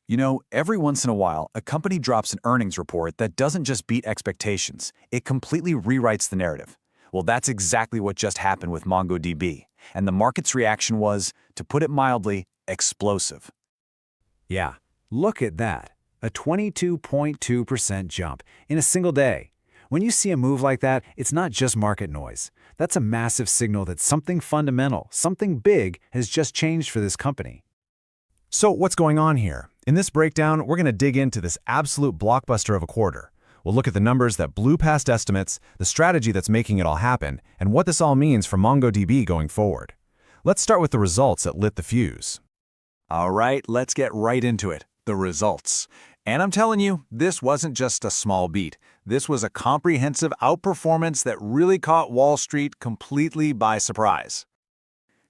You know, every once in a while, a company drops an earnings report that doesn't just beat expectations, it completely rewrites the narrative. Well, that's exactly what just happened with MongoDB, and the market's reaction was, to put it mildly, explosive. Yeah, look at that. A 22.2% jump in a single day. When you see a move like that, it's not just market noise. That's a massive signal that something fundamental, something big, has just changed for this company. So what's going on here? In this breakdown, we're going to dig into this absolute blockbuster of a quarter. We'll look at the numbers that blew past estimates, the strategy that's making it all happen, and what this all means for MongoDB going forward. Let's start with the results that lit the fuse. All right, let's get right into it, the results. And I'm telling you, this wasn't just a small beat. This was a comprehensive outperformance that really caught Wall Street completely by surprise.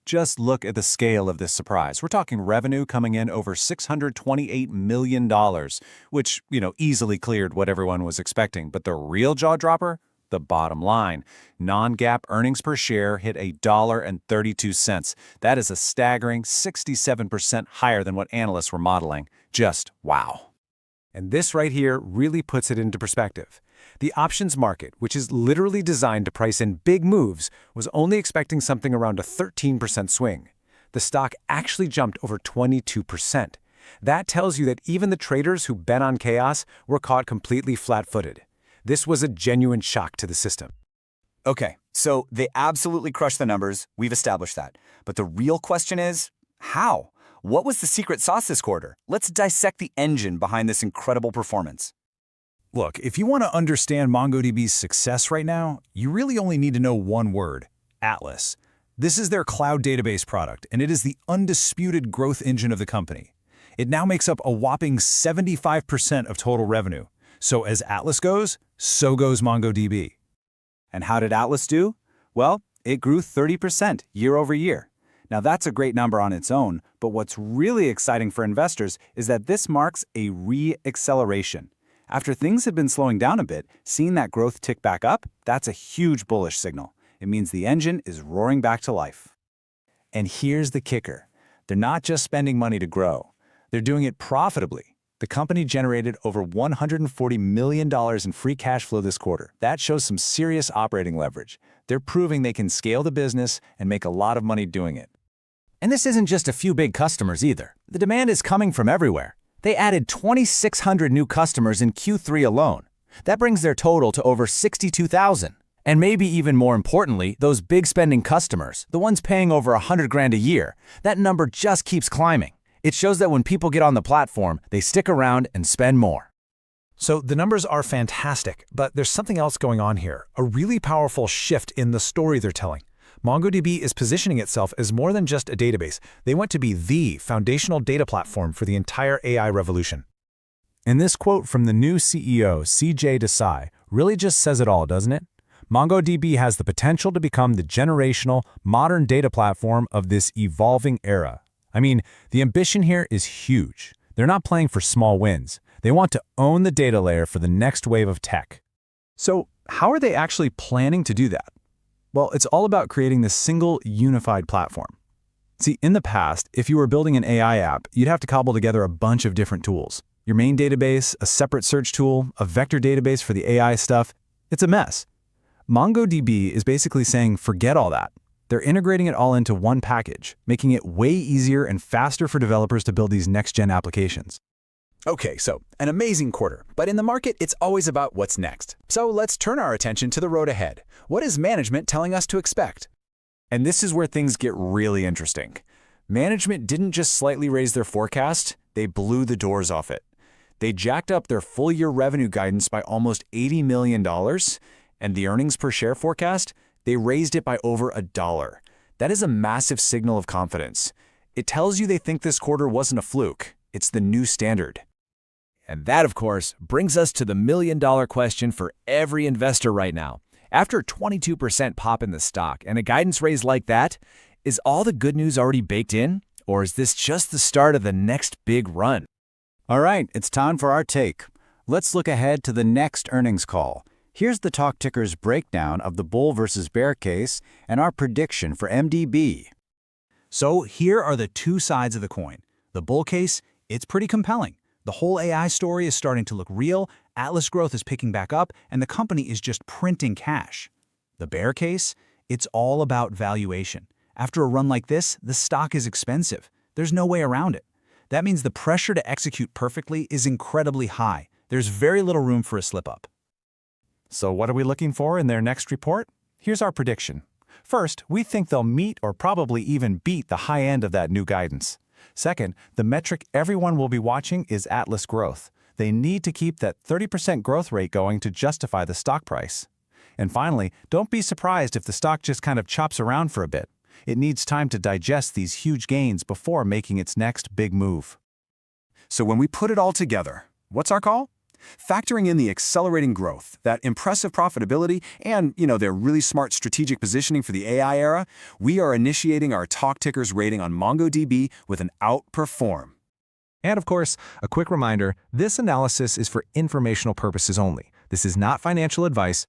Just look at the scale of this surprise. We're talking revenue coming in over $628 million, which, easily cleared what everyone was expecting. But the real jaw-dropper? The bottom line. Non-GAAP earnings per share hit $1.32. That is a staggering 67% higher than what analysts were modeling. Just wow. And this right here really puts it into perspective. The options market, which is literally designed to price in big moves, was only expecting something around a 13% swing. The stock actually jumped over 22%. That tells you that even the traders who bet on chaos were caught completely flat-footed. This was a genuine shock to the system. Okay, so they absolutely crushed the numbers. We've established that. But the real question is, how? What was the secret sauce this quarter? Let's dissect the engine behind this incredible performance. Look, if you want to understand MongoDB's success right now, you really only need to know one word: Atlas. This is their cloud database product, and it is the undisputed growth engine of the company. It now makes up a whopping 75% of total revenue. So as Atlas goes, so goes MongoDB. And how did Atlas do? Well, it grew 30% year over year. Now that's a great number on its own, but what's really exciting for investors is that this marks a re-acceleration. After things had been slowing down a bit, seeing that growth tick back up, that's a huge bullish signal. It means the engine is roaring back to life. And here's the kicker. They're not just spending money to grow. They're doing it profitably. The company generated over $140 million in free cash flow this quarter. That shows some serious operating leverage. They're proving they can scale the business and make a lot of money doing it. And this isn't just a few big customers either. The demand is coming from everywhere. They added 2,600 new customers in Q3 alone. That brings their total to over 62,000. And maybe even more importantly, those big spending customers, the ones paying over $100,000 a year, that number just keeps climbing. It shows that when people get on the platform, they stick around and spend more. So the numbers are fantastic, but there's something else going on here, a really powerful shift in the story they're telling. MongoDB is positioning itself as more than just a database. They want to be the foundational data platform for the entire AI revolution. And this quote from the new CEO, CJ Desai, really just says it all, doesn't it? MongoDB has the potential to become the generational, modern data platform of this evolving era. I mean, the ambition here is huge. They're not playing for small wins. They want to own the data layer for the next wave of tech. So how are they actually planning to do that? Well, it's all about creating this single, unified platform. See, in the past, if you were building an AI app, you'd have to cobble together a bunch of different tools. Your main database, a separate search tool, a vector database for the AI stuff. It's a mess. MongoDB is basically saying, forget all that. They're integrating it all into one package, making it way easier and faster for developers to build these next-gen applications. Okay, so an amazing quarter, but in the market, it's always about what's next. So let's turn our attention to the road ahead. What is management telling us to expect? And this is where things get really interesting. Management didn't just slightly raise their forecast, they blew the doors off it. They jacked up their full-year revenue guidance by almost $80 million, and the earnings per share forecast, they raised it by over $1. That is a massive signal of confidence. It tells you they think this quarter wasn't a fluke. It's the new standard. And that, of course, brings us to the million-dollar question for every investor right now. After a 22% pop in the stock and a guidance raise like that, is all the good news already baked in? Or is this just the start of the next big run? All right, it's time for our take. Let's look ahead to the next earnings call. Here's the Talk Ticker's breakdown of the bull versus bear case and our prediction for MDB. So here are the two sides of the coin. The bull case, it's pretty compelling. The whole AI story is starting to look real, Atlas growth is picking back up, and the company is just printing cash. The bear case? It's all about valuation. After a run like this, the stock is expensive. There's no way around it. That means the pressure to execute perfectly is incredibly high. There's very little room for a slip-up. So what are we looking for in their next report? Here's our prediction. First, we think they'll meet or probably even beat the high end of that new guidance. Second, the metric everyone will be watching is Atlas growth. They need to keep that 30% growth rate going to justify the stock price. And finally, don't be surprised if the stock just kind of chops around for a bit. It needs time to digest these huge gains before making its next big move. So when we put it all together, what's our call? Factoring in the accelerating growth, that impressive profitability, and, their really smart strategic positioning for the AI era, we are initiating our Talk Tickers rating on MongoDB with an outperform. And of course, a quick reminder, this analysis is for informational purposes only. This is not financial advice,